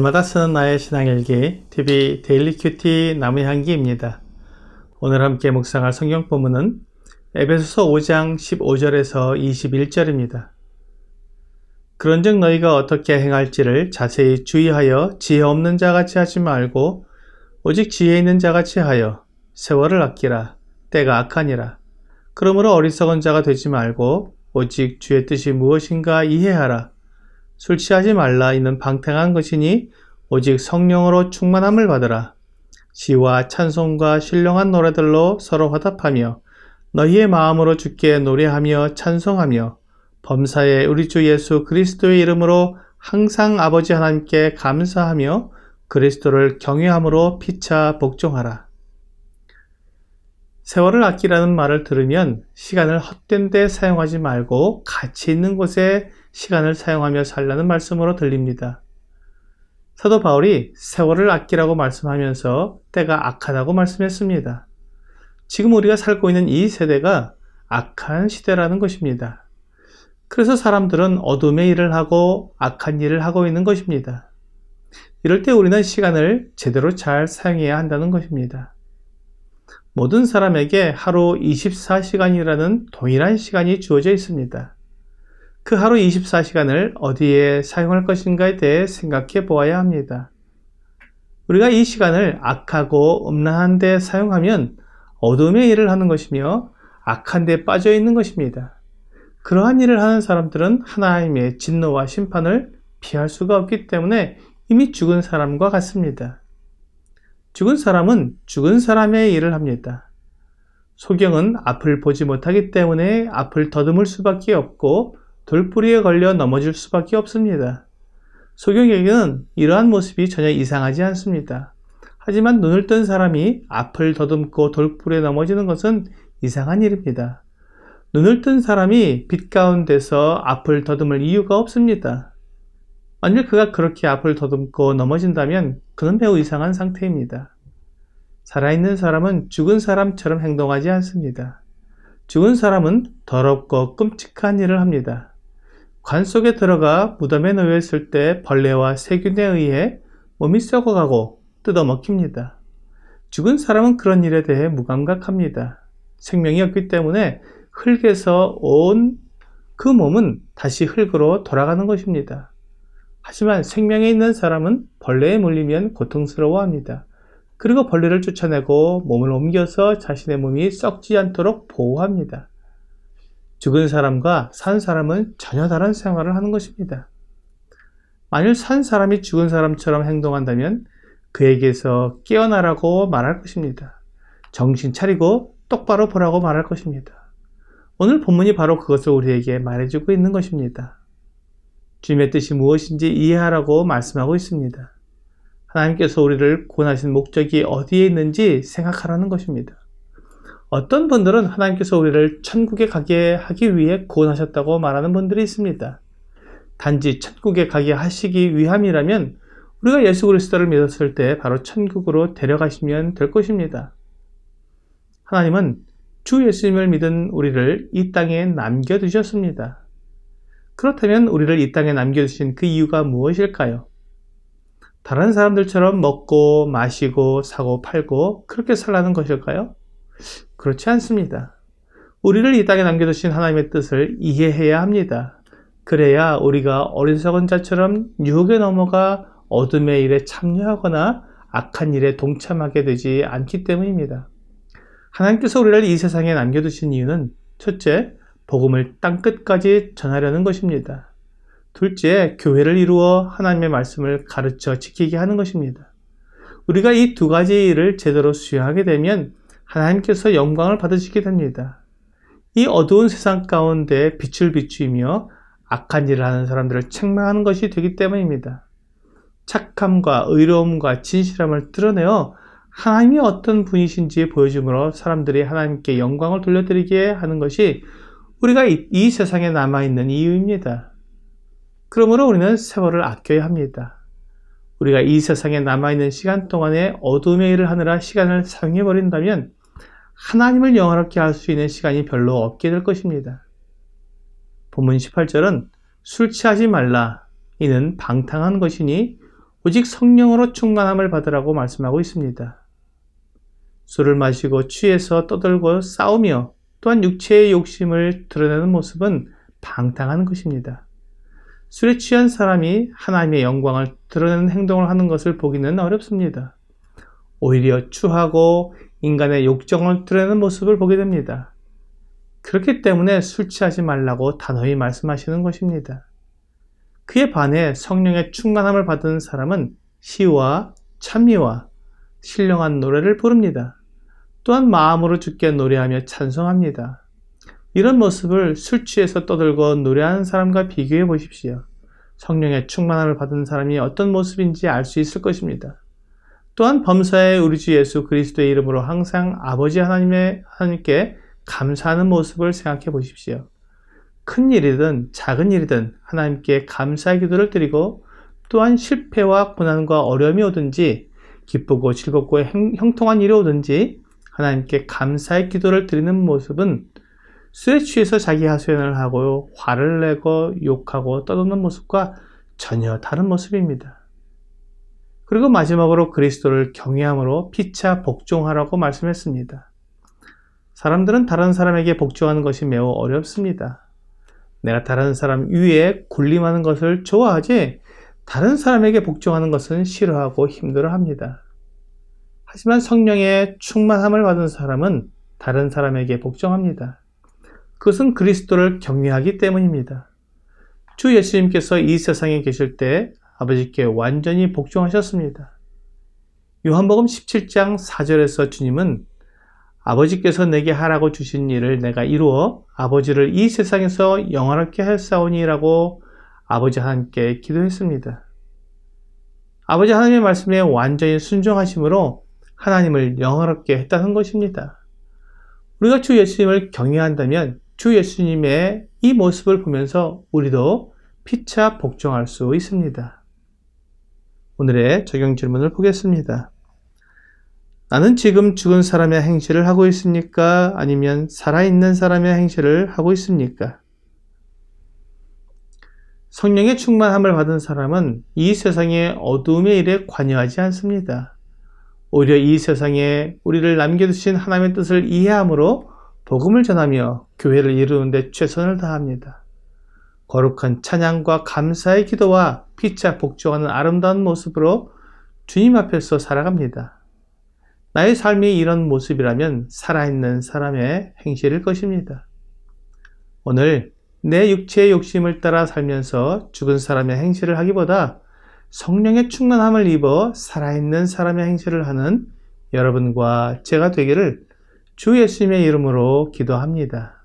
날마다 쓰는 나의 신앙일기 TV 데일리 큐티 나무향기입니다. 오늘 함께 묵상할 성경 본문은 에베소서 5장 15절에서 21절입니다. 그런즉 너희가 어떻게 행할지를 자세히 주의하여 지혜 없는 자같이 하지 말고 오직 지혜 있는 자같이 하여 세월을 아끼라. 때가 악하니라. 그러므로 어리석은 자가 되지 말고 오직 주의 뜻이 무엇인가 이해하라. 술 취하지 말라. 이는 방탕한 것이니 오직 성령으로 충만함을 받으라. 시와 찬송과 신령한 노래들로 서로 화답하며 너희의 마음으로 주께 노래하며 찬송하며 범사에 우리 주 예수 그리스도의 이름으로 항상 아버지 하나님께 감사하며 그리스도를 경외함으로 피차 복종하라. 세월을 아끼라는 말을 들으면 시간을 헛된 데 사용하지 말고 가치 있는 곳에 시간을 사용하며 살라는 말씀으로 들립니다. 사도 바울이 세월을 아끼라고 말씀하면서 때가 악하다고 말씀했습니다. 지금 우리가 살고 있는 이 세대가 악한 시대라는 것입니다. 그래서 사람들은 어둠의 일을 하고 악한 일을 하고 있는 것입니다. 이럴 때 우리는 시간을 제대로 잘 사용해야 한다는 것입니다. 모든 사람에게 하루 24시간이라는 동일한 시간이 주어져 있습니다. 그 하루 24시간을 어디에 사용할 것인가에 대해 생각해 보아야 합니다. 우리가 이 시간을 악하고 음란한 데 사용하면 어둠의 일을 하는 것이며 악한 데 빠져 있는 것입니다. 그러한 일을 하는 사람들은 하나님의 진노와 심판을 피할 수가 없기 때문에 이미 죽은 사람과 같습니다. 죽은 사람은 죽은 사람의 일을 합니다. 소경은 앞을 보지 못하기 때문에 앞을 더듬을 수밖에 없고 돌뿌리에 걸려 넘어질 수밖에 없습니다. 소경에게는 이러한 모습이 전혀 이상하지 않습니다. 하지만 눈을 뜬 사람이 앞을 더듬고 돌뿌리에 넘어지는 것은 이상한 일입니다. 눈을 뜬 사람이 빛 가운데서 앞을 더듬을 이유가 없습니다. 만약 그가 그렇게 앞을 더듬고 넘어진다면 그는 매우 이상한 상태입니다. 살아있는 사람은 죽은 사람처럼 행동하지 않습니다. 죽은 사람은 더럽고 끔찍한 일을 합니다. 관 속에 들어가 무덤에 놓여 있을 때 벌레와 세균에 의해 몸이 썩어가고 뜯어먹힙니다. 죽은 사람은 그런 일에 대해 무감각합니다. 생명이 없기 때문에 흙에서 온 그 몸은 다시 흙으로 돌아가는 것입니다. 하지만 생명에 있는 사람은 벌레에 물리면 고통스러워합니다. 그리고 벌레를 쫓아내고 몸을 옮겨서 자신의 몸이 썩지 않도록 보호합니다. 죽은 사람과 산 사람은 전혀 다른 생활을 하는 것입니다. 만일 산 사람이 죽은 사람처럼 행동한다면 그에게서 깨어나라고 말할 것입니다. 정신 차리고 똑바로 보라고 말할 것입니다. 오늘 본문이 바로 그것을 우리에게 말해주고 있는 것입니다. 주님의 뜻이 무엇인지 이해하라고 말씀하고 있습니다. 하나님께서 우리를 구원하신 목적이 어디에 있는지 생각하라는 것입니다. 어떤 분들은 하나님께서 우리를 천국에 가게 하기 위해 구원하셨다고 말하는 분들이 있습니다. 단지 천국에 가게 하시기 위함이라면 우리가 예수 그리스도를 믿었을 때 바로 천국으로 데려가시면 될 것입니다. 하나님은 주 예수님을 믿은 우리를 이 땅에 남겨두셨습니다. 그렇다면 우리를 이 땅에 남겨두신 그 이유가 무엇일까요? 다른 사람들처럼 먹고 마시고 사고 팔고 그렇게 살라는 것일까요? 그렇지 않습니다. 우리를 이 땅에 남겨두신 하나님의 뜻을 이해해야 합니다. 그래야 우리가 어리석은 자처럼 유혹에 넘어가 어둠의 일에 참여하거나 악한 일에 동참하게 되지 않기 때문입니다. 하나님께서 우리를 이 세상에 남겨두신 이유는 첫째, 복음을 땅끝까지 전하려는 것입니다. 둘째, 교회를 이루어 하나님의 말씀을 가르쳐 지키게 하는 것입니다. 우리가 이 두 가지 일을 제대로 수행하게 되면 하나님께서 영광을 받으시게 됩니다. 이 어두운 세상 가운데 빛을 비추며 악한 일을 하는 사람들을 책망하는 것이 되기 때문입니다. 착함과 의로움과 진실함을 드러내어 하나님이 어떤 분이신지 보여줌으로 사람들이 하나님께 영광을 돌려드리게 하는 것이 우리가 이 세상에 남아있는 이유입니다. 그러므로 우리는 세월을 아껴야 합니다. 우리가 이 세상에 남아있는 시간 동안에 어둠의 일을 하느라 시간을 사용해버린다면 하나님을 영화롭게 할 수 있는 시간이 별로 없게 될 것입니다. 본문 18절은 술 취하지 말라. 이는 방탕한 것이니 오직 성령으로 충만함을 받으라고 말씀하고 있습니다. 술을 마시고 취해서 떠들고 싸우며 또한 육체의 욕심을 드러내는 모습은 방탕한 것입니다. 술에 취한 사람이 하나님의 영광을 드러내는 행동을 하는 것을 보기는 어렵습니다. 오히려 추하고 인간의 욕정을 드러내는 모습을 보게 됩니다. 그렇기 때문에 술 취하지 말라고 단호히 말씀하시는 것입니다. 그에 반해 성령의 충만함을 받은 사람은 시와 찬미와 신령한 노래를 부릅니다. 또한 마음으로 주께 노래하며 찬송합니다. 이런 모습을 술 취해서 떠들고 노래하는 사람과 비교해 보십시오. 성령의 충만함을 받은 사람이 어떤 모습인지 알 수 있을 것입니다. 또한 범사에 우리 주 예수 그리스도의 이름으로 항상 아버지 하나님께 감사하는 모습을 생각해 보십시오. 큰 일이든 작은 일이든 하나님께 감사의 기도를 드리고 또한 실패와 고난과 어려움이 오든지 기쁘고 즐겁고 형통한 일이 오든지 하나님께 감사의 기도를 드리는 모습은 술에 취해서 자기 하소연을 하고 화를 내고 욕하고 떠드는 모습과 전혀 다른 모습입니다. 그리고 마지막으로 그리스도를 경외함으로 피차 복종하라고 말씀했습니다. 사람들은 다른 사람에게 복종하는 것이 매우 어렵습니다. 내가 다른 사람 위에 군림하는 것을 좋아하지 다른 사람에게 복종하는 것은 싫어하고 힘들어합니다. 하지만 성령의 충만함을 받은 사람은 다른 사람에게 복종합니다. 그것은 그리스도를 경외하기 때문입니다. 주 예수님께서 이 세상에 계실 때 아버지께 완전히 복종하셨습니다. 요한복음 17장 4절에서 주님은 아버지께서 내게 하라고 주신 일을 내가 이루어 아버지를 이 세상에서 영화롭게 하였사오니라고 아버지 하나님께 기도했습니다. 아버지 하나님의 말씀에 완전히 순종하심으로 하나님을 영화롭게 했다는 것입니다. 우리가 주 예수님을 경외한다면 주 예수님의 이 모습을 보면서 우리도 피차 복종할 수 있습니다. 오늘의 적용 질문을 보겠습니다. 나는 지금 죽은 사람의 행실을 하고 있습니까? 아니면 살아있는 사람의 행실을 하고 있습니까? 성령의 충만함을 받은 사람은 이 세상의 어두움의 일에 관여하지 않습니다. 오히려 이 세상에 우리를 남겨두신 하나님의 뜻을 이해함으로 복음을 전하며 교회를 이루는 데 최선을 다합니다. 거룩한 찬양과 감사의 기도와 피차 복종하는 아름다운 모습으로 주님 앞에서 살아갑니다. 나의 삶이 이런 모습이라면 살아있는 사람의 행실일 것입니다. 오늘 내 육체의 욕심을 따라 살면서 죽은 사람의 행실을 하기보다 성령의 충만함을 입어 살아있는 사람의 행실을 하는 여러분과 제가 되기를 주 예수님의 이름으로 기도합니다.